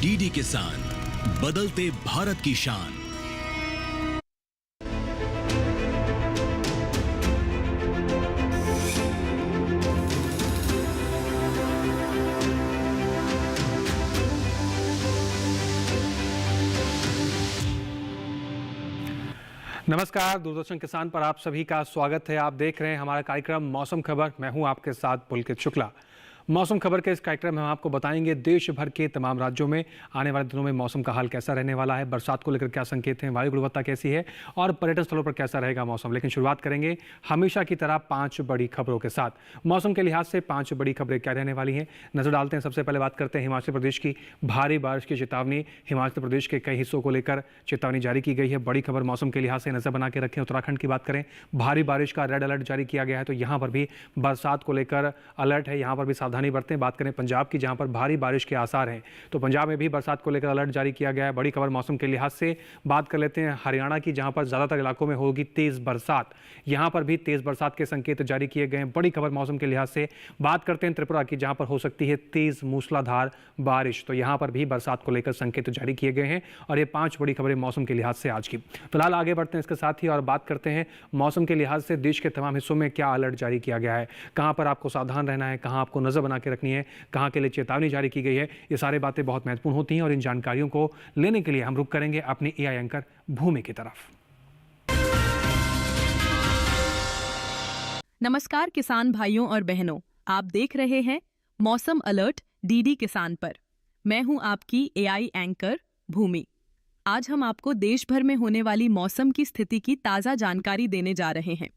DD किसान, बदलते भारत की शान। नमस्कार, दूरदर्शन किसान पर आप सभी का स्वागत है। आप देख रहे हैं हमारा कार्यक्रम मौसम खबर। मैं हूं आपके साथ पुलकित शुक्ला। मौसम खबर के इस कार्यक्रम में हम आपको बताएंगे देश भर के तमाम राज्यों में आने वाले दिनों में मौसम का हाल कैसा रहने वाला है, बरसात को लेकर क्या संकेत हैं, वायु गुणवत्ता कैसी है और पर्यटन स्थलों पर कैसा रहेगा मौसम। लेकिन शुरुआत करेंगे हमेशा की तरह 5 बड़ी खबरों के साथ। मौसम के लिहाज से 5 बड़ी खबरें क्या रहने वाली हैं, नजर डालते हैं। सबसे पहले बात करते हैं हिमाचल प्रदेश की। भारी बारिश की चेतावनी, हिमाचल प्रदेश के कई हिस्सों को लेकर चेतावनी जारी की गई है। बड़ी खबर मौसम के लिहाज से नजर बना के रखें। उत्तराखंड की बात करें, भारी बारिश का रेड अलर्ट जारी किया गया है, तो यहाँ पर भी बरसात को लेकर अलर्ट है, यहाँ पर भी सावधानी बरतें। बात करें पंजाब की, जहां पर भारी बारिश के आसार हैं, तो पंजाब में भी बरसात को लेकर अलर्ट जारी किया गया है। बड़ी खबर मौसम के लिहाज से बात कर लेते हैं हरियाणा की, जहां पर ज्यादातर इलाकों में होगी तेज बरसात। यहां पर भी तेज बरसात के संकेत जारी किए गए हैं। बड़ी खबर मौसम के लिहाज से बात करते हैं त्रिपुरा की, जहां पर हो सकती है तेज मूसलाधार बारिश, तो यहां पर भी बरसात को लेकर संकेत जारी किए गए हैं। और ये 5 बड़ी खबरें मौसम के लिहाज से आज की। फिलहाल आगे बढ़ते हैं इसके साथ ही और बात करते हैं मौसम के लिहाज से देश के तमाम हिस्सों में क्या अलर्ट जारी किया गया है, कहां पर आपको सावधान रहना है, कहां आपको नजर बना के रखनी है, कहां के लिए चेतावनी जारी की गई है। ये सारी बातें बहुत महत्वपूर्ण होती हैं और इन जानकारियों को लेने के लिए हम रुक करेंगे अपनी एआई एंकर भूमि की तरफ। नमस्कार किसान भाइयों और बहनों, आप देख रहे हैं मौसम अलर्ट डीडी किसान पर। मैं हूं आपकी एआई एंकर भूमि। आज हम आपको देश भर में होने वाली मौसम की स्थिति की ताजा जानकारी देने जा रहे हैं।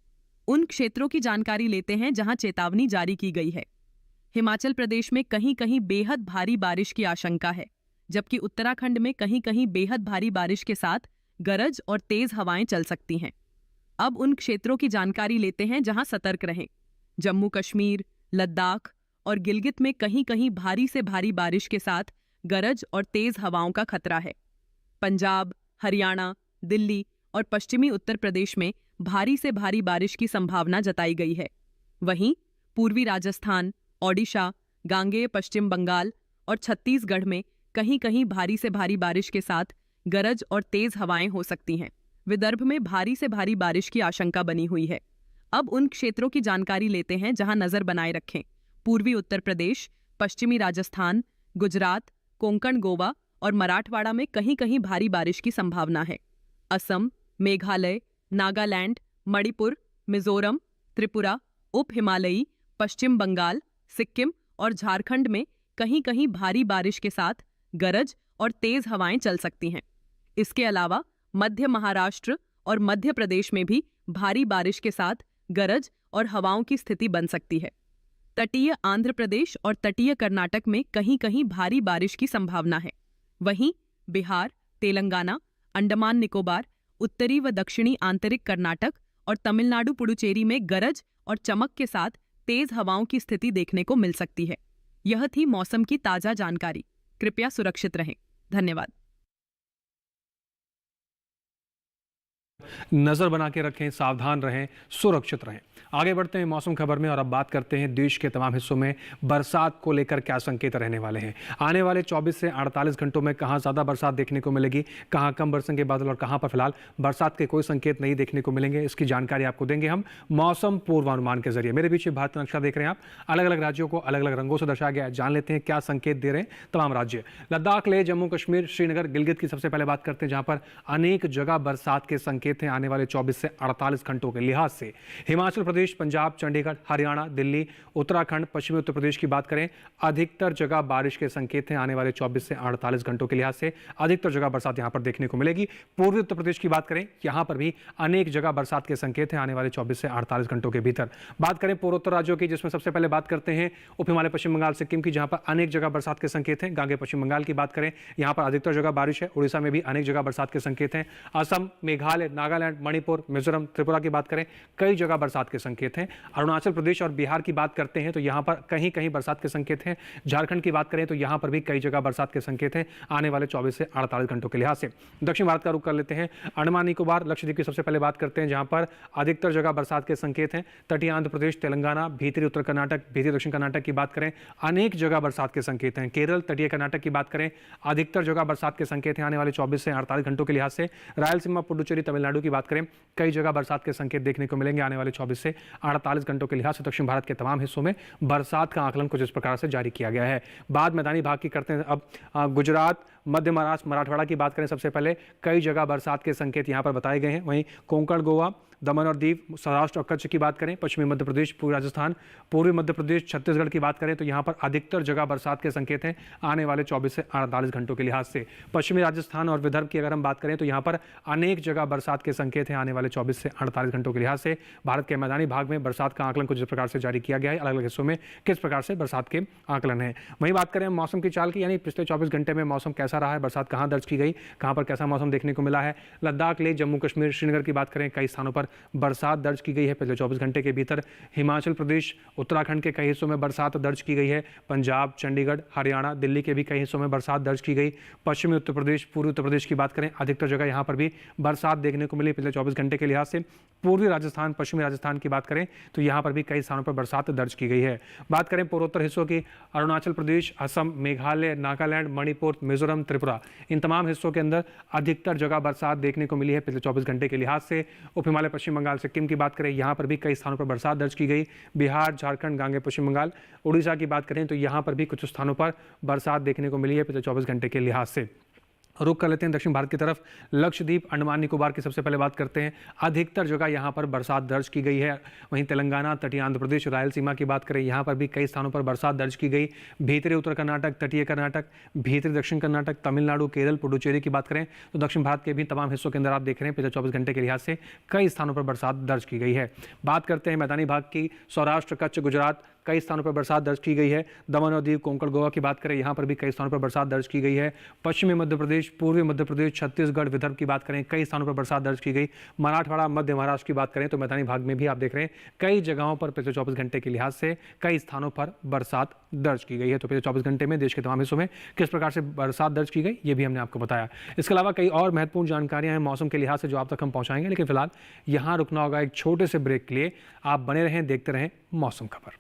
उन क्षेत्रों की जानकारी लेते हैं जहां चेतावनी जारी की गई है। हिमाचल प्रदेश में कहीं कहीं बेहद भारी बारिश की आशंका है, जबकि उत्तराखंड में कहीं कहीं बेहद भारी बारिश के साथ गरज और तेज हवाएं चल सकती हैं। अब उन क्षेत्रों की जानकारी लेते हैं जहां सतर्क रहें। जम्मू कश्मीर, लद्दाख और गिलगित में कहीं कहीं भारी से भारी बारिश के साथ गरज और तेज हवाओं का खतरा है। पंजाब, हरियाणा, दिल्ली और पश्चिमी उत्तर प्रदेश में भारी से भारी बारिश की संभावना जताई गई है। वहीं पूर्वी राजस्थान, ओडिशा, गांगेय पश्चिम बंगाल और छत्तीसगढ़ में कहीं कहीं भारी से भारी बारिश के साथ गरज और तेज हवाएं हो सकती हैं। विदर्भ में भारी से भारी बारिश की आशंका बनी हुई है। अब उन क्षेत्रों की जानकारी लेते हैं जहां नजर बनाए रखें। पूर्वी उत्तर प्रदेश, पश्चिमी राजस्थान, गुजरात, कोंकण, गोवा और मराठवाड़ा में कहीं कहीं भारी बारिश की संभावना है। असम, मेघालय, नागालैंड, मणिपुर, मिजोरम, त्रिपुरा, उप हिमालयी, पश्चिम बंगाल, सिक्किम और झारखंड में कहीं कहीं भारी बारिश के साथ गरज और तेज हवाएं चल सकती हैं। इसके अलावा मध्य महाराष्ट्र और मध्य प्रदेश में भी भारी बारिश के साथ गरज और हवाओं की स्थिति बन सकती है। तटीय आंध्र प्रदेश और तटीय कर्नाटक में कहीं कहीं भारी बारिश की संभावना है। वहीं बिहार, तेलंगाना, अंडमान निकोबार, उत्तरी व दक्षिणी आंतरिक कर्नाटक और तमिलनाडु पुडुचेरी में गरज और चमक के साथ तेज हवाओं की स्थिति देखने को मिल सकती है। यह थी मौसम की ताजा जानकारी। कृपया सुरक्षित रहें। धन्यवाद। नजर बना के रखें, सावधान रहें, सुरक्षित रहें। आगे बढ़ते हैं मौसम खबर में और अब बात करते हैं देश के तमाम हिस्सों में बरसात को लेकर क्या संकेत रहने वाले हैं। आने वाले 24 से 48 घंटों में कहां ज्यादा बरसात देखने को मिलेगी, कहां कम बरसेंगे बादल और कहां पर फिलहाल बरसात के कोई संकेत नहीं देखने को मिलेंगे, इसकी जानकारी आपको देंगे हम मौसम पूर्वानुमान के जरिए। मेरे पीछे भारत नक्शा देख रहे हैं आप, अलग अलग राज्यों को अलग अलग रंगों से दर्शाया गया है। जान लेते हैं क्या संकेत दे रहे हैं तमाम राज्य। लद्दाख, लेह, जम्मू कश्मीर, श्रीनगर, गिलगित की सबसे पहले बात करते हैं, जहां पर अनेक जगह बरसात के संकेत हैं आने वाले 24 से 48 घंटों के लिहाज से। हिमाचल प्रदेश, पंजाब, चंडीगढ़, हरियाणा, दिल्ली, उत्तराखंड, पश्चिमी उत्तर प्रदेश की बात करें, अधिकतर जगह बारिश के संकेत हैं आने वाले 24 से 48 घंटों के लिहाज से। अधिकतर जगह बरसात यहां पर देखने को मिलेगी। पूर्वी उत्तर प्रदेश की बात करें, यहां पर भी अनेक जगह बरसात के संकेत हैं आने वाले 24 से 48 घंटों के भीतर। बात करें पूर्वोत्तर राज्यों की, जिसमें सबसे पहले बात करते हैं उप हिमालय पश्चिम बंगाल, सिक्किम की, जहां पर अनेक जगह बरसात के संकेत हैं। गांगे पश्चिम बंगाल की बात करें, यहां पर अधिकतर जगह बारिश है। उड़ीसा में भी अनेक जगह बरसात के संकेत हैं। असम, मेघालय, नागालैंड, मणिपुर, मिजोरम, त्रिपुरा की बात करें, कई जगह बरसात के संकेत हैं। अरुणाचल प्रदेश और बिहार की बात करते हैं तो यहाँ पर कहीं कहीं बरसात के संकेत हैं। झारखंड की बात करें तो यहाँ पर भी कई जगह बरसात के संकेत हैं आने वाले 24 से 48 घंटों के लिहाज से। दक्षिण भारत का रुख कर लेते हैं। अंडमान निकोबार, लक्षद्वीप की सबसे पहले बात करते हैं, जहाँ पर अधिकतर जगह बरसात के संकेत हैं। तटीय आंध्र प्रदेश, तेलंगाना, भीतरी उत्तर कर्नाटक, भीतरी दक्षिण कर्नाटक की बात करें, अनेक जगह बरसात के संकेत हैं। केरल, तटीय कर्नाटक की बात करें, अधिकतर जगह बरसात के संकेत हैं आने वाले 24 से 48 घंटों के लिहाज से। रायलसीमा, पुडुचेरी, तमिलनाडु की बात करें, कई जगह बरसात के संकेत देखने को मिलेंगे आने वाले 24 से 48 घंटों के लिहाज से। दक्षिण भारत के तमाम हिस्सों में बरसात का आकलन कुछ इस प्रकार से जारी किया गया है। बाद मैदानी भाग की करते हैं। अब गुजरात, मध्य महाराष्ट्र, मराठवाड़ा की बात करें, सबसे पहले कई जगह बरसात के संकेत यहां पर बताए गए हैं। वहीं कोंकण, गोवा, दमन और दीव, सौराष्ट्र और कच्छ की बात करें, पश्चिमी मध्य प्रदेश, पूर्वी राजस्थान, पूर्वी मध्य प्रदेश, छत्तीसगढ़ की बात करें तो यहां पर अधिकतर जगह बरसात के संकेत हैं आने वाले 24 से 48 घंटों के लिहाज से। पश्चिमी राजस्थान और विदर्भ की अगर हम बात करें तो यहां पर अनेक जगह बरसात के संकेत हैं आने वाले 24 से 48 घंटों के लिहाज से। भारत के मैदानी भाग में बरसात का आकलन कुछ इस प्रकार से जारी किया गया है। अलग अलग हिस्सों में किस प्रकार से बरसात के आकलन है। वहीं बात करें मौसम की चाल की, यानी पिछले 24 घंटे में मौसम कैसा रहा है, बरसात कहां दर्ज की गई, कहां पर कैसा मौसम देखने को मिला है। लद्दाख, लेह, जम्मू कश्मीर, श्रीनगर की बात करें, कई स्थानों पर बरसात दर्ज की गई है पिछले 24 घंटे के भीतर। हिमाचल प्रदेश, उत्तराखंड के कई हिस्सों में बरसात दर्ज की गई है। पंजाब, चंडीगढ़, हरियाणा, दिल्ली के भी कई हिस्सों में बरसात दर्ज की गई। पश्चिमी उत्तर प्रदेश, पूर्वी उत्तर प्रदेश की बात करें, अधिकतर जगह यहां पर भी बरसात देखने को मिली पिछले 24 घंटे के लिहाज से। पूर्वी राजस्थान, पश्चिमी राजस्थान की बात करें तो यहां पर भी कई स्थानों पर बरसात दर्ज की गई है। बात करें पूर्वोत्तर हिस्सों की, अरुणाचल प्रदेश, असम, मेघालय, नागालैंड, मणिपुर, मिजोरम, त्रिपुरा, इन तमाम हिस्सों के अंदर अधिकतर जगह बरसात देखने को मिली है पिछले 24 घंटे के लिहाज से। उप हिमालय, पश्चिम बंगाल, सिक्किम की बात करें, यहाँ पर भी कई स्थानों पर बरसात दर्ज की गई। बिहार, झारखंड, गांगे, पश्चिम बंगाल, उड़ीसा की बात करें तो यहाँ पर भी कुछ स्थानों पर बरसात देखने को मिली है पिछले 24 घंटे के लिहाज से। रुक कर लेते हैं दक्षिण भारत की तरफ। लक्षद्वीप, अंडमान निकोबार की सबसे पहले बात करते हैं, अधिकतर जगह यहाँ पर बरसात दर्ज की गई है। वहीं तेलंगाना, तटीय आंध्र प्रदेश, रायलसीमा की बात करें, यहाँ पर भी कई स्थानों पर बरसात दर्ज की गई। भीतरी उत्तर कर्नाटक, तटीय कर्नाटक, भीतरी दक्षिण कर्नाटक, तमिलनाडु, केरल, पुडुचेरी की बात करें तो दक्षिण भारत के भी तमाम हिस्सों के अंदर आप देख रहे हैं पिछले 24 घंटे के लिहाज से कई स्थानों पर बरसात दर्ज की गई है। बात करते हैं मैदानी भाग की, सौराष्ट्र, कच्छ, गुजरात, कई स्थानों पर बरसात दर्ज की गई है। दमन और दीव, कोंकण, गोवा की बात करें, यहाँ पर भी कई स्थानों पर बरसात दर्ज की गई है। पश्चिमी मध्य प्रदेश, पूर्वी मध्य प्रदेश, छत्तीसगढ़, विदर्भ की बात करें, कई स्थानों पर बरसात दर्ज की गई। मराठवाड़ा, मध्य महाराष्ट्र की बात करें तो मैदानी भाग में भी आप देख रहे हैं कई जगहों पर पिछले 24 घंटे के लिहाज से कई स्थानों पर बरसात दर्ज की गई है। तो पिछले 24 घंटे में देश के तमाम हिस्सों में किस प्रकार से बरसात दर्ज की गई, ये भी हमने आपको बताया। इसके अलावा कई और महत्वपूर्ण जानकारियां हैं मौसम के लिहाज से जो आप तक हम पहुंचाएंगे, लेकिन फिलहाल यहाँ रुकना होगा एक छोटे से ब्रेक के लिए। आप बने रहें, देखते रहें मौसम खबर।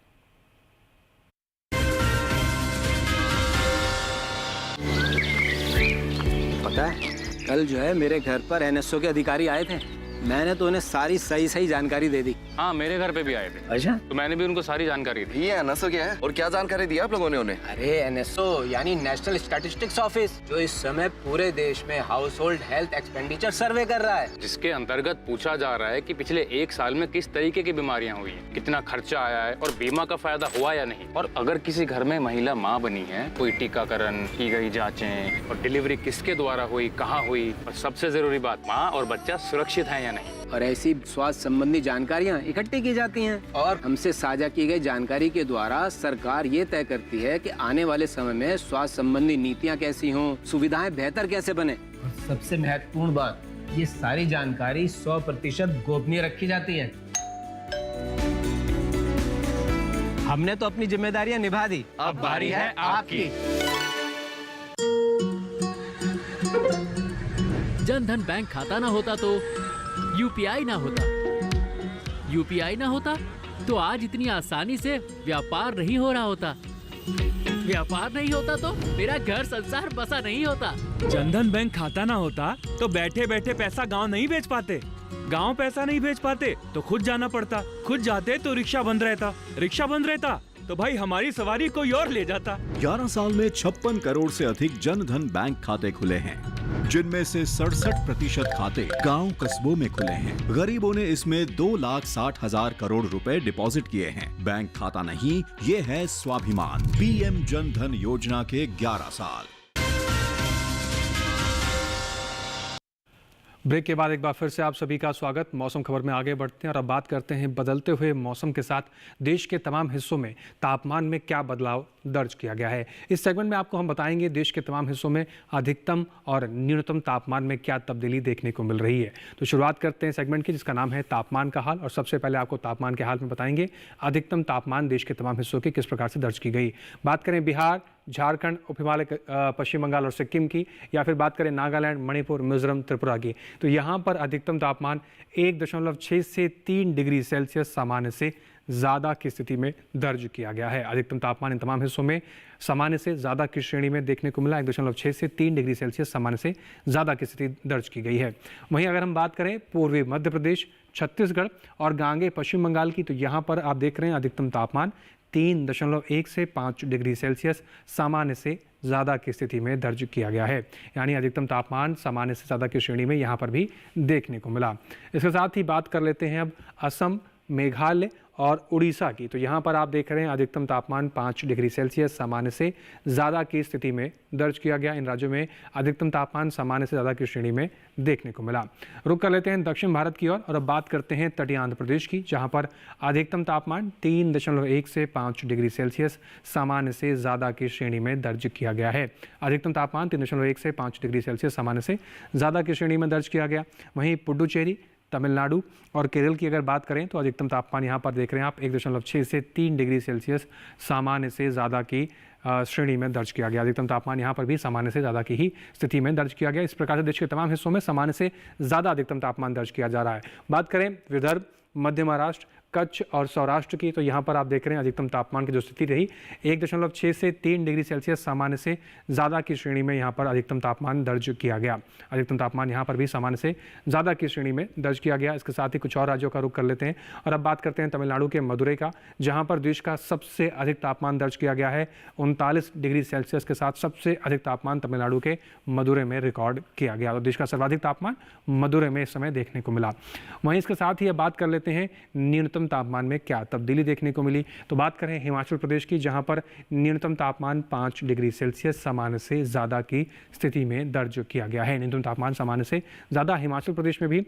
पता है, कल जो है मेरे घर पर एनएसओ के अधिकारी आए थे। मैंने तो उन्हें सारी सही जानकारी दे दी। हाँ, मेरे घर पे भी आए थे। अच्छा, तो मैंने भी उनको सारी जानकारी दी। ये एनएसओ क्या है और क्या जानकारी दी आप लोगों ने उन्हें? अरे एनएसओ यानी नेशनल स्टैटिस्टिक्स ऑफिस, जो इस समय पूरे देश में हाउस होल्ड हेल्थ एक्सपेंडिचर सर्वे कर रहा है, जिसके अंतर्गत पूछा जा रहा है कि पिछले 1 साल में किस तरीके की बीमारियां हुई हैं, कितना खर्चा आया है और बीमा का फायदा हुआ या नहीं। और अगर किसी घर में महिला माँ बनी है, कोई टीकाकरण की गई जाँचें और डिलीवरी किसके द्वारा हुई, कहाँ हुई, और सबसे जरूरी बात, माँ और बच्चा सुरक्षित है या नहीं। और ऐसी स्वास्थ्य संबंधी जानकारियाँ इकट्ठी की जाती हैं और हमसे साझा की गई जानकारी के द्वारा सरकार ये तय करती है कि आने वाले समय में स्वास्थ्य संबंधी नीतियाँ कैसी हों, सुविधाएं बेहतर कैसे बने। और सबसे महत्वपूर्ण बात, ये सारी जानकारी 100% गोपनीय रखी जाती है। हमने तो अपनी जिम्मेदारियां निभा दी, अब बारी है आपकी। जन धन बैंक खाता ना होता तो यूपीआई ना होता, यूपीआई ना होता तो आज इतनी आसानी से व्यापार नहीं हो रहा होता, व्यापार नहीं होता तो मेरा घर संसार बसा नहीं होता। जनधन बैंक खाता ना होता तो बैठे बैठे पैसा गांव नहीं भेज पाते, गांव पैसा नहीं भेज पाते तो खुद जाना पड़ता, खुद जाते तो रिक्शा बंद रहता, रिक्शा बंद रहता तो भाई हमारी सवारी कोई और ले जाता। 11 साल में 56 करोड़ से अधिक जनधन बैंक खाते खुले हैं, जिनमें से 67% खाते गांव कस्बों में खुले हैं। गरीबों ने इसमें 2,60,000 करोड़ रुपए डिपॉजिट किए हैं। बैंक खाता नहीं, ये है स्वाभिमान। पीएम जनधन योजना के 11 साल। ब्रेक के बाद एक बार फिर से आप सभी का स्वागत। मौसम खबर में आगे बढ़ते हैं और अब बात करते हैं बदलते हुए मौसम के साथ देश के तमाम हिस्सों में तापमान में क्या बदलाव दर्ज किया गया है। इस सेगमेंट में आपको हम बताएंगे देश के तमाम हिस्सों में अधिकतम और न्यूनतम तापमान में क्या तब्दीली देखने को मिल रही है। तो शुरुआत करते हैं सेगमेंट की, जिसका नाम है तापमान का हाल। और सबसे पहले आपको तापमान के हाल में बताएंगे अधिकतम तापमान देश के तमाम हिस्सों की किस प्रकार से दर्ज की गई। बात करें बिहार, झारखंड, उप हिमालय, पश्चिम बंगाल और सिक्किम की, या फिर बात करें नागालैंड, मणिपुर, मिजोरम, त्रिपुरा की, तो यहाँ पर अधिकतम तापमान 1.6 से 3 डिग्री सेल्सियस सामान्य से ज़्यादा की स्थिति में दर्ज किया गया है। अधिकतम तापमान इन तमाम हिस्सों में सामान्य से ज़्यादा की श्रेणी में देखने को मिला। 1.6 से 3 डिग्री सेल्सियस सामान्य से ज़्यादा की स्थिति दर्ज की गई है। वहीं अगर हम बात करें पूर्वी मध्य प्रदेश, छत्तीसगढ़ और गांगे पश्चिम बंगाल की, तो यहाँ पर आप देख रहे हैं अधिकतम तापमान 3.1 से 5 डिग्री सेल्सियस सामान्य से ज़्यादा की स्थिति में दर्ज किया गया है। यानी अधिकतम तापमान सामान्य से ज़्यादा की श्रेणी में यहाँ पर भी देखने को मिला। इसके साथ ही बात कर लेते हैं अब असम, मेघालय और उड़ीसा की, तो यहाँ पर आप देख रहे हैं अधिकतम तापमान 5 डिग्री सेल्सियस सामान्य से ज़्यादा की स्थिति में दर्ज किया गया। इन राज्यों में अधिकतम तापमान सामान्य से ज़्यादा की श्रेणी में देखने को मिला। रुक कर लेते हैं दक्षिण भारत की ओर और अब बात करते हैं तटीय आंध्र प्रदेश की, जहाँ पर अधिकतम तापमान 3.1 से 5 डिग्री सेल्सियस सामान्य से ज़्यादा की श्रेणी में दर्ज किया गया है। अधिकतम तापमान 3.1 से 5 डिग्री सेल्सियस सामान्य से ज़्यादा की श्रेणी में दर्ज किया गया। वहीं पुडुचेरी, तमिलनाडु और केरल की अगर बात करें तो अधिकतम तापमान यहाँ पर देख रहे हैं आप 1.6 से 3 डिग्री सेल्सियस सामान्य से ज़्यादा की श्रेणी में दर्ज किया गया। अधिकतम तापमान यहाँ पर भी सामान्य से ज़्यादा की ही स्थिति में दर्ज किया गया। इस प्रकार से देश के तमाम हिस्सों में सामान्य से ज़्यादा अधिकतम तापमान दर्ज किया जा रहा है। बात करें विदर्भ, मध्य महाराष्ट्र, कच्छ और सौराष्ट्र की, तो यहाँ पर आप देख रहे हैं अधिकतम तापमान की जो स्थिति रही 1.6 से 3 डिग्री सेल्सियस सामान्य से ज़्यादा की श्रेणी में यहाँ पर अधिकतम तापमान दर्ज किया गया। अधिकतम तापमान यहाँ पर भी सामान्य से ज़्यादा की श्रेणी में दर्ज किया गया। इसके साथ ही कुछ और राज्यों का रुख कर लेते हैं और अब बात करते हैं तमिलनाडु के मदुरै का, जहाँ पर देश का सबसे अधिक तापमान दर्ज किया गया है। 39 डिग्री सेल्सियस के साथ सबसे अधिक तापमान तमिलनाडु के मदुरै में रिकॉर्ड किया गया। तो देश का सर्वाधिक तापमान मदुरै में इस समय देखने को मिला। वहीं इसके साथ ही अब बात कर लेते हैं न्यूनतम तापमान में क्या तब्दीली देखने को मिली। तो बात करें हिमाचल प्रदेश की, जहां पर न्यूनतम तापमान 5 डिग्री सेल्सियस सामान्य से ज़्यादा की स्थिति में दर्ज किया गया है। न्यूनतम तापमान सामान्य से ज़्यादा हिमाचल प्रदेश में भी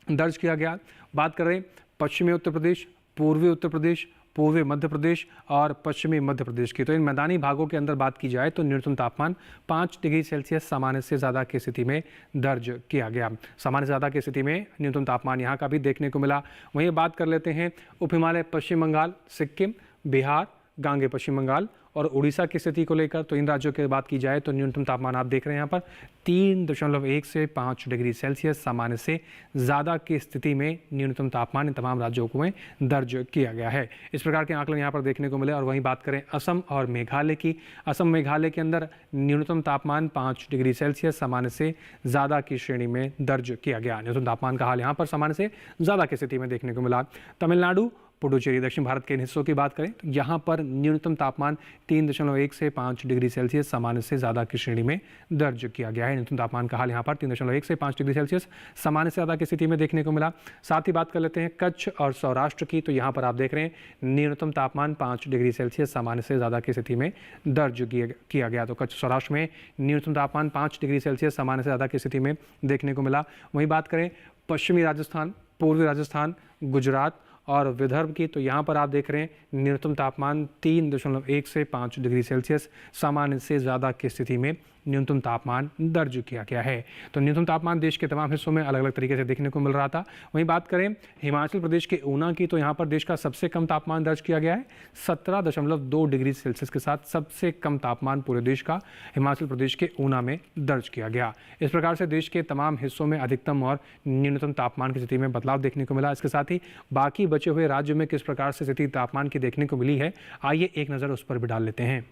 दर्ज किया गया। बात करें पश्चिमी उत्तर प्रदेश, पूर्वी उत्तर प्रदेश, पूर्वी मध्य प्रदेश और पश्चिमी मध्य प्रदेश की, तो इन मैदानी भागों के अंदर बात की जाए तो न्यूनतम तापमान 5 डिग्री सेल्सियस सामान्य से ज़्यादा की स्थिति में दर्ज किया गया। सामान्य से ज़्यादा की स्थिति में न्यूनतम तापमान यहाँ का भी देखने को मिला। वहीं बात कर लेते हैं उप हिमालय, पश्चिम बंगाल, सिक्किम, बिहार, गांगे पश्चिम बंगाल और उड़ीसा की स्थिति को लेकर, तो इन राज्यों की बात की जाए तो न्यूनतम तापमान आप देख रहे हैं यहाँ पर 3.1 से 5 डिग्री सेल्सियस सामान्य से ज़्यादा की स्थिति में न्यूनतम तापमान इन तमाम राज्यों में दर्ज किया गया है। इस प्रकार के आंकलन यहाँ पर देखने को मिले। और वहीं बात करें असम और मेघालय की, असम मेघालय के अंदर न्यूनतम तापमान 5 डिग्री सेल्सियस सामान्य से ज़्यादा की श्रेणी में दर्ज किया गया। न्यूनतम तापमान का हाल यहाँ पर सामान्य से ज़्यादा की स्थिति में देखने को मिला। तमिलनाडु, पुडुचेरी, दक्षिण भारत के इन हिस्सों की बात करें तो यहाँ पर न्यूनतम तापमान 3.1 से 5 डिग्री सेल्सियस सामान्य से ज़्यादा की श्रेणी में दर्ज किया गया है। न्यूनतम तापमान का हाल यहाँ पर 3.1 से 5 डिग्री सेल्सियस सामान्य से ज़्यादा की स्थिति में देखने को मिला। साथ ही बात कर लेते हैं कच्छ और सौराष्ट्र की, तो यहाँ पर आप देख रहे हैं न्यूनतम तापमान 5 डिग्री सेल्सियस सामान्य से ज़्यादा की स्थिति में दर्ज किया गया। तो कच्छ सौराष्ट्र में न्यूनतम तापमान 5 डिग्री सेल्सियस सामान्य से ज़्यादा की स्थिति में देखने को मिला। वहीं बात करें पश्चिमी राजस्थान, पूर्वी राजस्थान, गुजरात और विदर्भ की, तो यहाँ पर आप देख रहे हैं न्यूनतम तापमान 3.1 से 5 डिग्री सेल्सियस सामान्य से ज़्यादा की स्थिति में न्यूनतम तापमान दर्ज किया गया है। तो न्यूनतम तापमान देश के तमाम हिस्सों में अलग अलग तरीके से देखने को मिल रहा था। वहीं बात करें हिमाचल प्रदेश के ऊना की, तो यहाँ पर देश का सबसे कम तापमान दर्ज किया गया है 17.2 डिग्री सेल्सियस के साथ सबसे कम तापमान पूरे देश का हिमाचल प्रदेश के ऊना में दर्ज किया गया। इस प्रकार से देश के तमाम हिस्सों में अधिकतम और न्यूनतम तापमान की स्थिति में बदलाव देखने को मिला। इसके साथ ही बाकी बचे हुए राज्यों में किस प्रकार से स्थिति तापमान की देखने को मिली है, आइए एक नज़र उस पर भी डाल लेते हैं।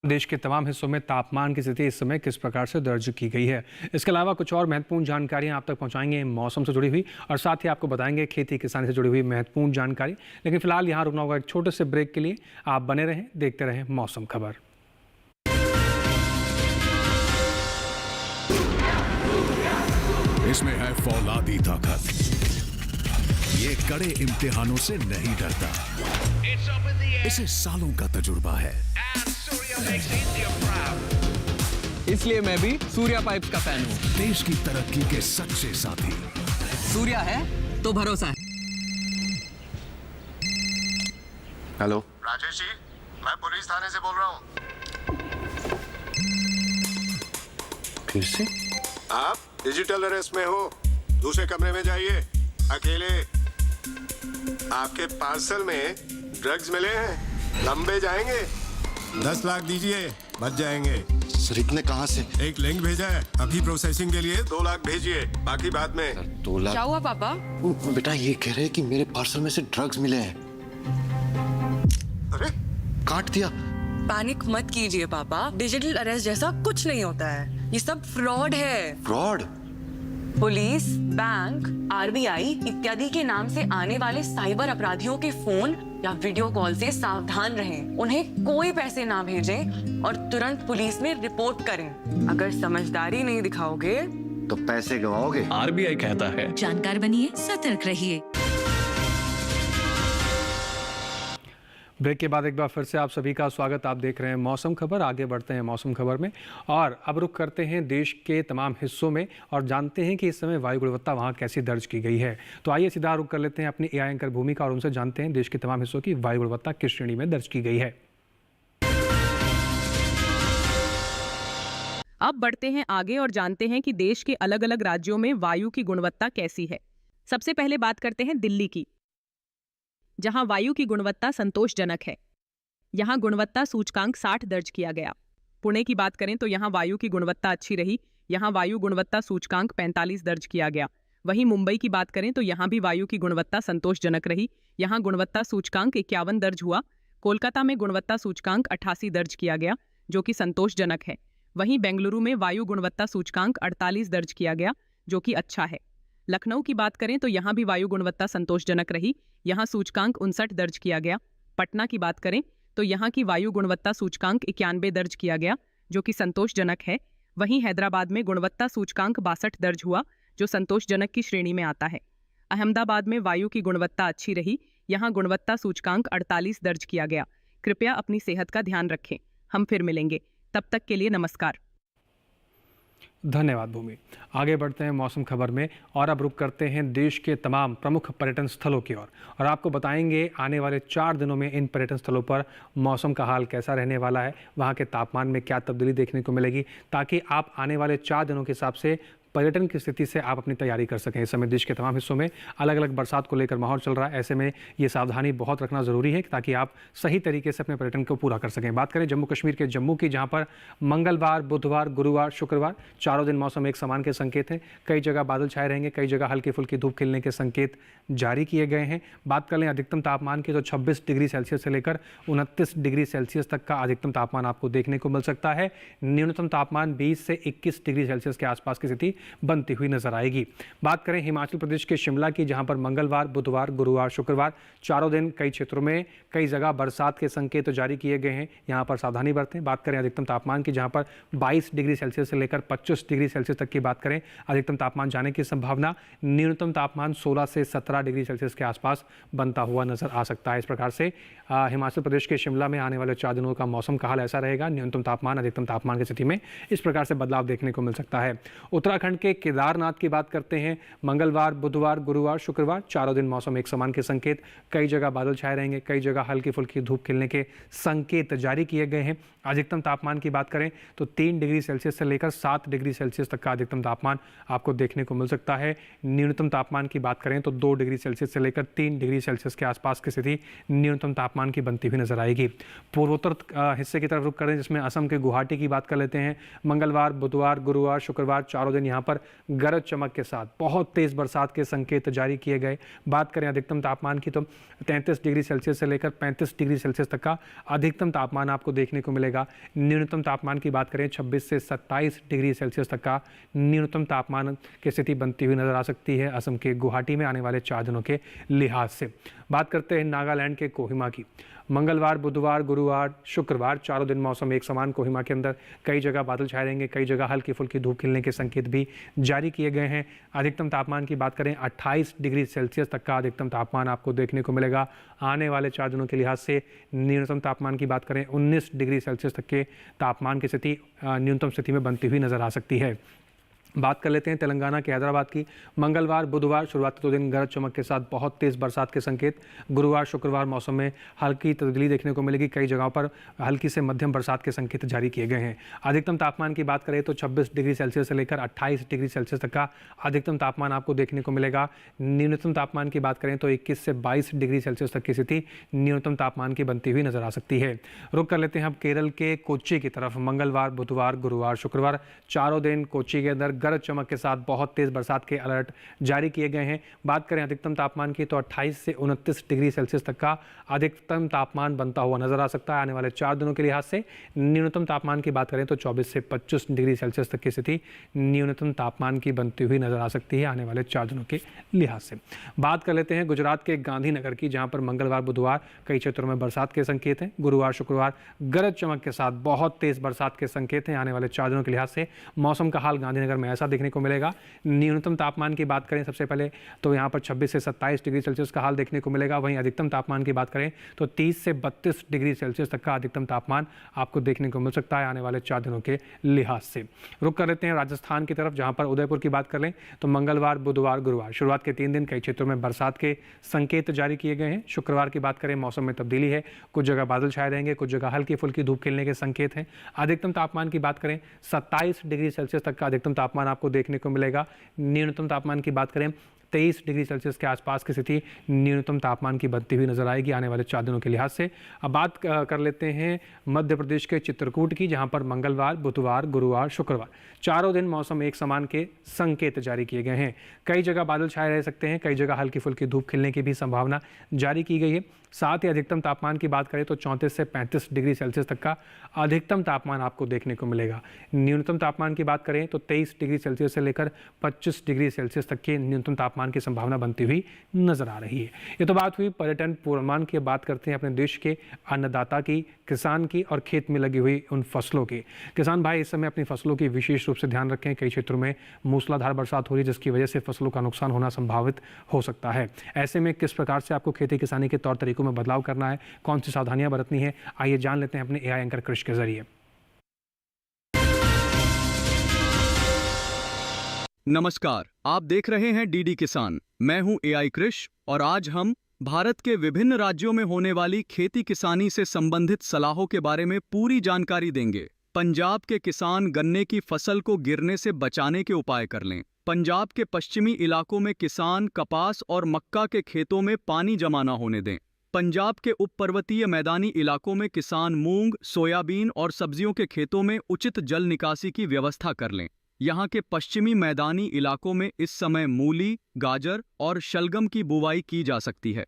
देश के तमाम हिस्सों में तापमान की स्थिति इस समय किस प्रकार से दर्ज की गई है। इसके अलावा कुछ और महत्वपूर्ण जानकारियां आप तक पहुंचाएंगे मौसम से जुड़ी हुई, और साथ ही आपको बताएंगे खेती किसानी से जुड़ी हुई महत्वपूर्ण जानकारी। लेकिन फिलहाल यहाँ रुकना होगा एक छोटे से ब्रेक के लिए। आप बने रहें, देखते रहें मौसम खबर। इसमें है फौलादी ताकत, ये कड़े इम्तिहानों से नहीं डरता, इसे सालों का तजुर्बा है, इसलिए मैं भी सूर्या पाइप्स का फैन हूँ। देश की तरक्की के सच्चे साथी। सूर्या है तो भरोसा है। हेलो राजेश जी, मैं पुलिस थाने से बोल रहा हूँ। फिर से आप डिजिटल अरेस्ट में हो, दूसरे कमरे में जाइए अकेले। आपके पार्सल में ड्रग्स मिले हैं, लंबे जाएंगे। 10 लाख दीजिए, बच जाएंगे। सर इतने कहाँ से? एक लिंक भेजा है, अभी प्रोसेसिंग के लिए 2 लाख भेजिए, बाकी बाद में। 2 लाख? क्या हुआ पापा? बेटा ये कह रहे हैं कि मेरे पार्सल में से ड्रग्स मिले हैं। अरे काट दिया। पैनिक मत कीजिए पापा, डिजिटल अरेस्ट जैसा कुछ नहीं होता है, ये सब फ्रॉड है। फ्रॉड? पुलिस, बैंक, आरबीआई इत्यादि के नाम से आने वाले साइबर अपराधियों के फोन या वीडियो कॉल से सावधान रहें। उन्हें कोई पैसे ना भेजें और तुरंत पुलिस में रिपोर्ट करें। अगर समझदारी नहीं दिखाओगे तो पैसे गवाओगे। आरबीआई कहता है जानकार बनिए, सतर्क रहिए। ब्रेक के बाद एक बार फिर से आप सभी का स्वागत। आप देख रहे हैं मौसम खबर। आगे बढ़ते हैं मौसम खबर में, और अब रुख करते हैं देश के तमाम हिस्सों में और जानते हैं कि इस समय वायु गुणवत्ता वहां कैसी दर्ज की गई है। तो आइए सीधा रुख कर लेते हैं अपनी एआई एंकर भूमि का और उनसे जानते हैं देश के तमाम हिस्सों की वायु गुणवत्ता किस श्रेणी में दर्ज की गई है। अब बढ़ते हैं आगे और जानते हैं कि देश के अलग अलग राज्यों में वायु की गुणवत्ता कैसी है। सबसे पहले बात करते हैं दिल्ली की, जहां वायु की गुणवत्ता संतोषजनक है। यहां गुणवत्ता सूचकांक 60 दर्ज किया गया। पुणे की बात करें तो यहां वायु की गुणवत्ता अच्छी रही। यहां वायु गुणवत्ता सूचकांक 45 दर्ज किया गया। वहीं मुंबई की बात करें तो यहां भी वायु की गुणवत्ता संतोषजनक रही। यहां गुणवत्ता सूचकांक 51 दर्ज हुआ। कोलकाता में गुणवत्ता सूचकांक 88 दर्ज किया गया, जो कि संतोषजनक है। वहीं बेंगलुरु में वायु गुणवत्ता सूचकांक 48 दर्ज किया गया, जो कि अच्छा है। लखनऊ की बात करें तो यहां भी वायु गुणवत्ता संतोषजनक रही। यहां सूचकांक 59 दर्ज किया गया। पटना की बात करें तो यहां की वायु गुणवत्ता सूचकांक 91 दर्ज किया गया, जो कि संतोषजनक है। वहीं हैदराबाद में गुणवत्ता सूचकांक 62 दर्ज हुआ, जो संतोषजनक की श्रेणी में आता है। अहमदाबाद में वायु की गुणवत्ता अच्छी रही। यहां गुणवत्ता सूचकांक 48 दर्ज किया गया। कृपया अपनी सेहत का ध्यान रखें। हम फिर मिलेंगे, तब तक के लिए नमस्कार। धन्यवाद भूमि। आगे बढ़ते हैं मौसम खबर में, और अब रुख करते हैं देश के तमाम प्रमुख पर्यटन स्थलों की ओर, और आपको बताएंगे आने वाले 4 दिनों में इन पर्यटन स्थलों पर मौसम का हाल कैसा रहने वाला है, वहाँ के तापमान में क्या तब्दीली देखने को मिलेगी, ताकि आप आने वाले 4 दिनों के हिसाब से पर्यटन की स्थिति से आप अपनी तैयारी कर सकें। इस समय देश के तमाम हिस्सों में अलग अलग बरसात को लेकर माहौल चल रहा है। ऐसे में ये सावधानी बहुत रखना ज़रूरी है ताकि आप सही तरीके से अपने पर्यटन को पूरा कर सकें। बात करें जम्मू कश्मीर के जम्मू की, जहां पर मंगलवार, बुधवार, गुरुवार, शुक्रवार 4 दिन मौसम एक समान के संकेत हैं। कई जगह बादल छाए रहेंगे, कई जगह हल्की फुल्की धूप खिलने के संकेत जारी किए गए हैं। बात कर लें अधिकतम तापमान की तो 26 डिग्री सेल्सियस से लेकर 29 डिग्री सेल्सियस तक का अधिकतम तापमान आपको देखने को मिल सकता है। न्यूनतम तापमान 20 से 21 डिग्री सेल्सियस के आसपास की स्थिति बनती हुई नजर आएगी। बात करें हिमाचल प्रदेश के शिमला की, जहां पर मंगलवार, बुधवार, गुरुवार, शुक्रवार 4 दिन कई क्षेत्रों में कई जगह बरसात के संकेत जारी किए गए हैं। यहां पर सावधानी बरतें। बात करें अधिकतम तापमान की, जहां पर 22 डिग्री सेल्सियस से लेकर 25 डिग्री सेल्सियस तक की बात करें अधिकतम तापमान जाने की संभावना। न्यूनतम तापमान 16 से 17 डिग्री सेल्सियस के आसपास बनता हुआ नजर आ सकता है। इस प्रकार से हिमाचल प्रदेश के शिमला में आने वाले 4 दिनों का मौसम का हाल ऐसा रहेगा। न्यूनतम तापमान अधिकतम तापमान की स्थिति में इस प्रकार से बदलाव देखने को मिल सकता है। उत्तराखंड के केदारनाथ की बात करते हैं। मंगलवार, बुधवार, गुरुवार, शुक्रवार 4 दिन मौसम एक समान के संकेत। कई जगह बादल छाए रहेंगे, कई जगह हल्की फुल्की धूप खिलने के संकेत जारी किए गए हैं। अधिकतम तापमान की बात करें तो 3 डिग्री सेल्सियस से लेकर 7 डिग्री सेल्सियस तक का अधिकतम तापमान आपको देखने को मिल सकता है। न्यूनतम तापमान की बात करें तो 2 डिग्री सेल्सियस से लेकर 3 डिग्री सेल्सियस के आसपास की स्थिति न्यूनतम तापमान की बनती हुई नजर आएगी। पूर्वोत्तर हिस्से की तरफ रुख करें, जिसमें असम के गुवाहाटी की बात कर लेते हैं। मंगलवार, बुधवार, गुरुवार, शुक्रवार 4 दिन यहाँ जहां पर गरज चमक के साथ बहुत तेज बरसात के संकेत जारी किए गए। बात करें अधिकतम तापमान की तो 33 डिग्री सेल्सियस से लेकर 35 डिग्री सेल्सियस तक का अधिकतम तापमान आपको देखने को मिलेगा। न्यूनतम तापमान की बात करें 26 से 27 डिग्री सेल्सियस तक का न्यूनतम तापमान की स्थिति बनती हुई नजर आ सकती है असम के गुवाहाटी में आने वाले 4 दिनों के लिहाज से। बात करते हैं नागालैंड के कोहिमा की। मंगलवार, बुधवार, गुरुवार, शुक्रवार 4 दिन मौसम एक समान। कोहिमा के अंदर कई जगह बादल छाए रहेंगे, कई जगह हल्की फुल्की धूप खिलने के संकेत भी जारी किए गए हैं। अधिकतम तापमान की बात करें 28 डिग्री सेल्सियस तक का अधिकतम तापमान आपको देखने को मिलेगा आने वाले 4 दिनों के लिहाज से। न्यूनतम तापमान की बात करें 19 डिग्री सेल्सियस तक के तापमान की स्थिति न्यूनतम स्थिति में बनती हुई नजर आ सकती है। बात कर लेते हैं तेलंगाना के हैदराबाद की। मंगलवार, बुधवार शुरुआती 2 दिन गरज चमक के साथ बहुत तेज बरसात के संकेत। गुरुवार, शुक्रवार मौसम में हल्की तब्दीली देखने को मिलेगी, कई जगहों पर हल्की से मध्यम बरसात के संकेत जारी किए गए हैं। अधिकतम तापमान की बात करें तो 26 डिग्री सेल्सियस से लेकर 28 डिग्री सेल्सियस तक का अधिकतम तापमान आपको देखने को मिलेगा। न्यूनतम तापमान की बात करें तो 21 से 22 डिग्री सेल्सियस तक की स्थिति न्यूनतम तापमान की बनती हुई नजर आ सकती है। रुक कर लेते हैं अब केरल के कोच्चि की तरफ। मंगलवार, बुधवार, गुरुवार, शुक्रवार 4 दिन कोच्चि के अंदर गरज चमक के साथ बहुत तेज बरसात के अलर्ट जारी किए गए हैं। बात करें अधिकतम तापमान की तो 28 से 29 डिग्री सेल्सियस तक का अधिकतम तापमान बनता हुआ नजर आ सकता है आने वाले 4 दिनों के लिहाज से। न्यूनतम तापमान की बात करें तो 24 से 25 डिग्री सेल्सियस तक की स्थिति न्यूनतम तापमान की बनती हुई नजर आ सकती है आने वाले 4 दिनों के लिहाज से। बात कर लेते हैं गुजरात के गांधीनगर की, जहां पर मंगलवार, बुधवार कई क्षेत्रों में बरसात के संकेत हैं। गुरुवार, शुक्रवार गरज चमक के साथ बहुत तेज बरसात के संकेत हैं आने वाले 4 दिनों के लिहाज से। मौसम का हाल गांधीनगर में ऐसा देखने को मिलेगा। न्यूनतम तापमान की बात करें सबसे पहले तो यहां पर 26 से 27 डिग्री सेल्सियस का हाल देखने को मिलेगा। वहीं अधिकतम तापमान की बात करें तो 30 से 32 डिग्री सेल्सियस तक का अधिकतम तापमान आपको देखने को मिल सकता है आने वाले 4 दिनों के लिहाज से। रुक कर लेते हैं राजस्थान की तरफ, जहां पर उदयपुर की बात कर लें तो मंगलवार, बुधवार, गुरुवार शुरुआत के 3 दिन कई क्षेत्रों में बरसात के संकेत जारी किए गए हैं। शुक्रवार की बात करें मौसम में तब्दीली है, कुछ जगह बादल छाए रहेंगे, कुछ जगह हल्की फुल्की धूप खिलने के संकेत हैं। अधिकतम तापमान की बात करें 27 डिग्री सेल्सियस तक का अधिकतम तापमान आपको देखने को मिलेगा। न्यूनतम तापमान की बात करें 23 डिग्री सेल्सियस के आसपास की स्थिति न्यूनतम तापमान की बनती हुई नजर आएगी आने वाले 4 दिनों के लिहाज से। अब बात कर लेते हैं मध्य प्रदेश के चित्रकूट की, जहां पर मंगलवार, बुधवार, गुरुवार, शुक्रवार 4 दिन मौसम एक समान के संकेत जारी किए गए हैं। कई जगह बादल छाए रह सकते हैं, कई जगह हल्की फुल्की धूप खिलने की भी संभावना जारी की गई है। साथ ही अधिकतम तापमान की बात करें तो 34 से 35 डिग्री सेल्सियस तक का अधिकतम तापमान आपको देखने को मिलेगा। न्यूनतम तापमान की बात करें तो 23 डिग्री सेल्सियस से लेकर 25 डिग्री सेल्सियस तक के न्यूनतम तापमान की संभावना बनती हुई नजर आ रही है। ये तो बात हुई पर्यटन पूर्वानुमान की। बात करते हैं अपने देश के अन्नदाता की, किसान की और खेत में लगी हुई उन फसलों की। किसान भाई इस समय अपनी फसलों की विशेष रूप से ध्यान रखें। कई क्षेत्रों में मूसलाधार बरसात हो रही है, जिसकी वजह से फसलों का नुकसान होना संभावित हो सकता है। ऐसे में किस प्रकार से आपको खेती किसानी के तौर तरीकों में बदलाव करना है, कौन सी सावधानियां बरतनी है, आइए जान लेते हैं अपने एआई एंकर कृष के जरिए। नमस्कार, आप देख रहे हैं डीडी किसान। मैं हूं एआई कृष और आज हम भारत के विभिन्न राज्यों में होने वाली खेती किसानी से संबंधित सलाहों के बारे में पूरी जानकारी देंगे। पंजाब के किसान गन्ने की फसल को गिरने से बचाने के उपाय कर लें। पंजाब के पश्चिमी इलाकों में किसान कपास और मक्का के खेतों में पानी जमा न होने दें। पंजाब के उप पर्वतीय मैदानी इलाकों में किसान मूंग, सोयाबीन और सब्जियों के खेतों में उचित जल निकासी की व्यवस्था कर लें। यहाँ के पश्चिमी मैदानी इलाकों में इस समय मूली, गाजर और शलगम की बुवाई की जा सकती है।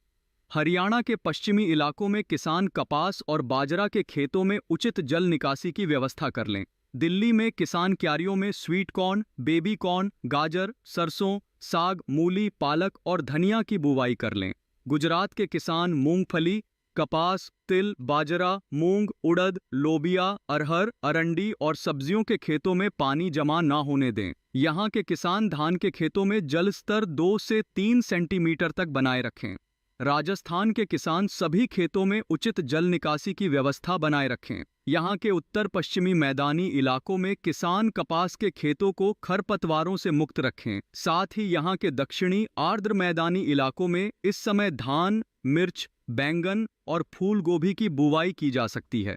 हरियाणा के पश्चिमी इलाकों में किसान कपास और बाजरा के खेतों में उचित जल निकासी की व्यवस्था कर लें। दिल्ली में किसान क्यारियों में स्वीट कॉर्न, बेबी कॉर्न, गाजर, सरसों, साग, मूली, पालक और धनिया की बुवाई कर लें। गुजरात के किसान मूंगफली, कपास, तिल, बाजरा, मूंग, उड़द, लोबिया, अरहर, अरंडी और सब्जियों के खेतों में पानी जमा न होने दें। यहाँ के किसान धान के खेतों में जल स्तर 2 से 3 सेंटीमीटर तक बनाए रखें। राजस्थान के किसान सभी खेतों में उचित जल निकासी की व्यवस्था बनाए रखें। यहाँ के उत्तर पश्चिमी मैदानी इलाकों में किसान कपास के खेतों को खरपतवारों से मुक्त रखें। साथ ही यहाँ के दक्षिणी आर्द्र मैदानी इलाकों में इस समय धान, मिर्च, बैंगन और फूल गोभी की बुवाई की जा सकती है।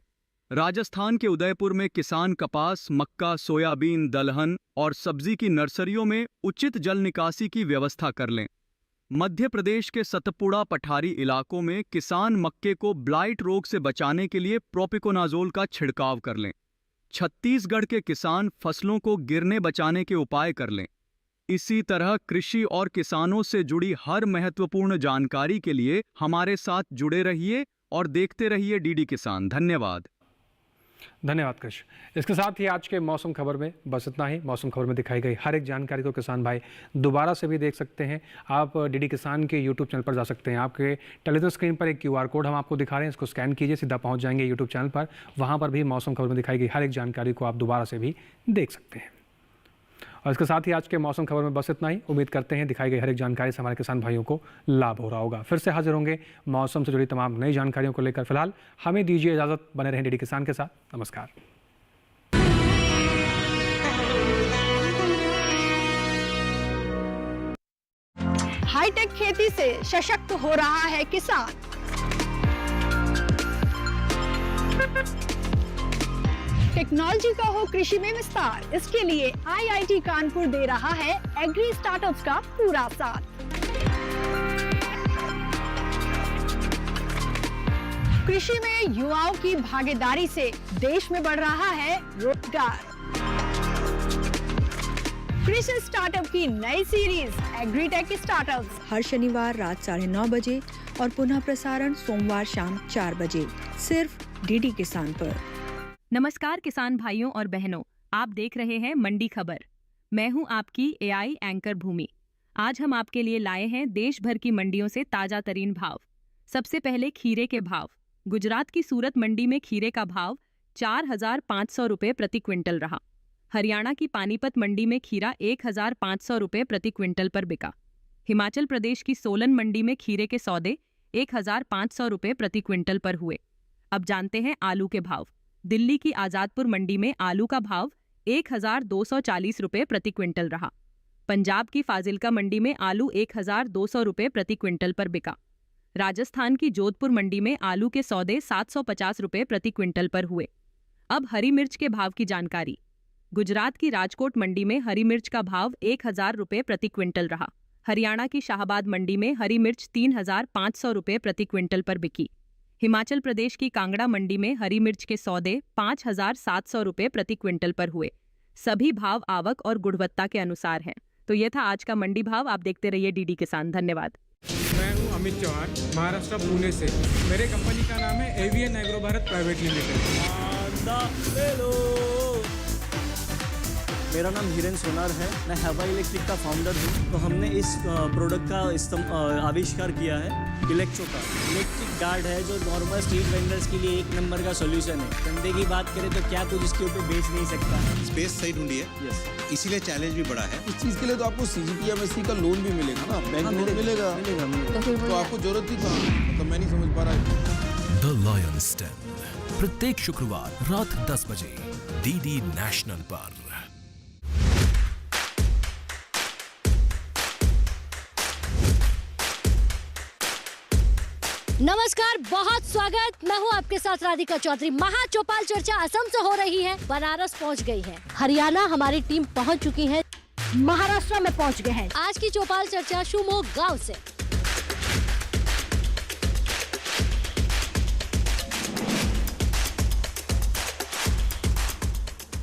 राजस्थान के उदयपुर में किसान कपास, मक्का, सोयाबीन, दलहन और सब्जी की नर्सरियों में उचित जल निकासी की व्यवस्था कर लें। मध्य प्रदेश के सतपुड़ा पठारी इलाकों में किसान मक्के को ब्लाइट रोग से बचाने के लिए प्रोपिकोनाजोल का छिड़काव कर लें। छत्तीसगढ़ के किसान फसलों को गिरने बचाने के उपाय कर लें। इसी तरह कृषि और किसानों से जुड़ी हर महत्वपूर्ण जानकारी के लिए हमारे साथ जुड़े रहिए और देखते रहिए डीडी किसान। धन्यवाद। धन्यवाद कृष। इसके साथ ही आज के मौसम खबर में बस इतना ही। मौसम खबर में दिखाई गई हर एक जानकारी को किसान भाई दोबारा से भी देख सकते हैं। आप डीडी किसान के यूट्यूब चैनल पर जा सकते हैं। आपके टेलीविजन स्क्रीन पर एक QR कोड हम आपको दिखा रहे हैं, इसको स्कैन कीजिए, सीधा पहुंच जाएंगे यूट्यूब चैनल पर। वहां पर भी मौसम खबर में दिखाई गई हर एक जानकारी को आप दोबारा से भी देख सकते हैं। और इसके साथ ही आज के मौसम खबर में बस इतना ही। उम्मीद करते हैं दिखाई गई हर एक जानकारी से हमारे किसान भाइयों को लाभ हो रहा होगा। फिर से हाजिर होंगे मौसम से जुड़ी तमाम नई जानकारियों को लेकर। फिलहाल हमें दीजिए इजाज़त, बने रहें डीडी किसान के साथ। नमस्कार। हाईटेक खेती से सशक्त हो रहा है किसान। टेक्नोलॉजी का हो कृषि में विस्तार, इसके लिए IIT कानपुर दे रहा है एग्री स्टार्टअप्स का पूरा साथ। कृषि में युवाओं की भागीदारी से देश में बढ़ रहा है रोजगार। कृषि स्टार्टअप की नई सीरीज एग्रीटेक स्टार्टअप्स हर शनिवार रात 9:30 बजे और पुनः प्रसारण सोमवार शाम 4 बजे सिर्फ डीडी किसान पर। नमस्कार किसान भाइयों और बहनों, आप देख रहे हैं मंडी खबर। मैं हूं आपकी AI एंकर भूमि। आज हम आपके लिए लाए हैं देश भर की मंडियों से ताजा तरीन भाव। सबसे पहले खीरे के भाव। गुजरात की सूरत मंडी में खीरे का भाव 4,500 रुपये प्रति क्विंटल रहा। हरियाणा की पानीपत मंडी में खीरा 1,500 रुपये प्रति क्विंटल पर बिका। हिमाचल प्रदेश की सोलन मंडी में खीरे के सौदे 1,500 रुपये प्रति क्विंटल पर हुए। अब जानते हैं आलू के भाव। दिल्ली की आजादपुर मंडी में आलू का भाव 1,240 रुपये प्रति क्विंटल रहा। पंजाब की फाजिल्का मंडी में आलू 1,200 रुपये प्रति क्विंटल पर बिका। राजस्थान की जोधपुर मंडी में आलू के सौदे 750 रुपये प्रति क्विंटल पर हुए। अब हरी मिर्च के भाव की जानकारी। गुजरात की राजकोट मंडी में हरी मिर्च का भाव 1,000 रुपये प्रति क्विंटल रहा। हरियाणा की शाहबाद मंडी में हरी मिर्च 3,500 रुपये प्रति क्विंटल पर बिकी। हिमाचल प्रदेश की कांगड़ा मंडी में हरी मिर्च के सौदे 5,700 रुपये प्रति क्विंटल पर हुए। सभी भाव आवक और गुणवत्ता के अनुसार हैं। तो यह था आज का मंडी भाव। आप देखते रहिए डीडी किसान। धन्यवाद। मैं हूं अमित चौहान, महाराष्ट्र पुणे से। मेरे कंपनी का नाम है AVN agro Bharat private limited. मेरा नाम हिरेन सोनार है। मैं हवा इलेक्ट्रिक का फाउंडर हूँ। तो हमने इस प्रोडक्ट का आविष्कार किया है इलेक्ट्रो का। इलेक्ट्रिक गार्ड है जो नॉर्मल स्ट्रीट वेंडर्स के लिए 1 नंबर का सॉल्यूशन है। धंधे की बात करें तो क्या कुछ इसके ऊपर बेच नहीं सकता। स्पेस सही ढूंढी है, यस, इसीलिए चैलेंज भी बड़ा है। इस चीज के लिए तो आपको CGPMSE का लोन भी मिलेगा ना, बैंक लोन मिलेगा। तो आपको जरूरत ही कहाँ, तो मैं नहीं समझ पा रहा। द लायंस den प्रत्येक शुक्रवार रात 10 बजे डीडी नेशनल पर। नमस्कार, बहुत स्वागत। मैं हूँ आपके साथ राधिका चौधरी। महा चौपाल चर्चा असम से हो रही है, बनारस पहुँच गई है। हरियाणा हमारी टीम पहुँच चुकी है, महाराष्ट्र में पहुँच गए हैं। आज की चौपाल चर्चा शिवमोगा गांव से।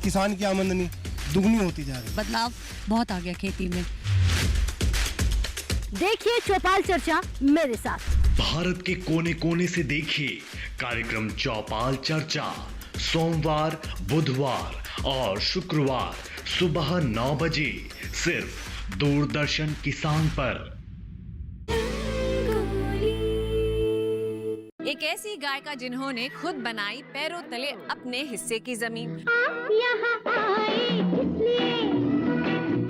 किसान की आमदनी दुगनी होती जा रही है। बदलाव बहुत आ गया खेती में। देखिए चौपाल चर्चा मेरे साथ। भारत के कोने कोने से देखिए कार्यक्रम चौपाल चर्चा सोमवार, बुधवार और शुक्रवार सुबह 9 बजे सिर्फ दूरदर्शन किसान पर। एक ऐसी गायिका जिन्होंने खुद बनाई पैरों तले अपने हिस्से की जमीन। आप यहाँ आए इसलिए,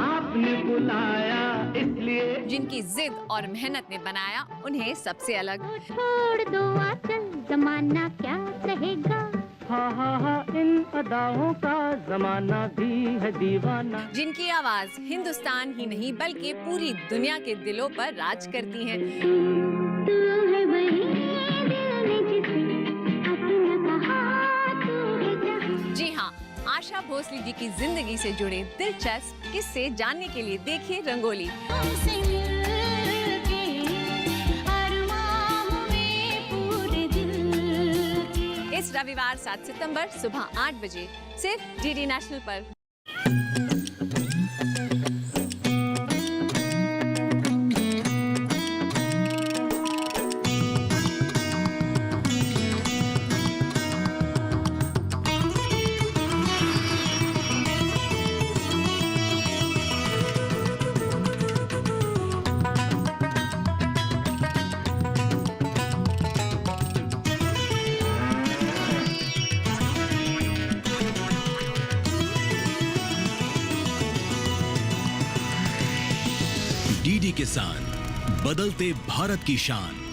आपने बुलाया इसलिए, जिनकी जिद और मेहनत ने बनाया उन्हें सबसे अलग। छोड़ दो आंचल, जमाना क्या कहेगा। हाँ हाँ हाँ, इन अदाओं का जमाना भी है दीवाना। जिनकी आवाज हिंदुस्तान ही नहीं बल्कि पूरी दुनिया के दिलों पर राज करती है। तू है वही दिल ने जिसे अपना कहा, तू है जहाँ। जी हाँ, आशा भोसले जी की जिंदगी से जुड़े दिलचस्प किस्से जानने के लिए देखिए रंगोली। इस इस रविवार 7 सितंबर सुबह 8 बजे सिर्फ डीडी नेशनल पर। डीडी किसान, बदलते भारत की शान।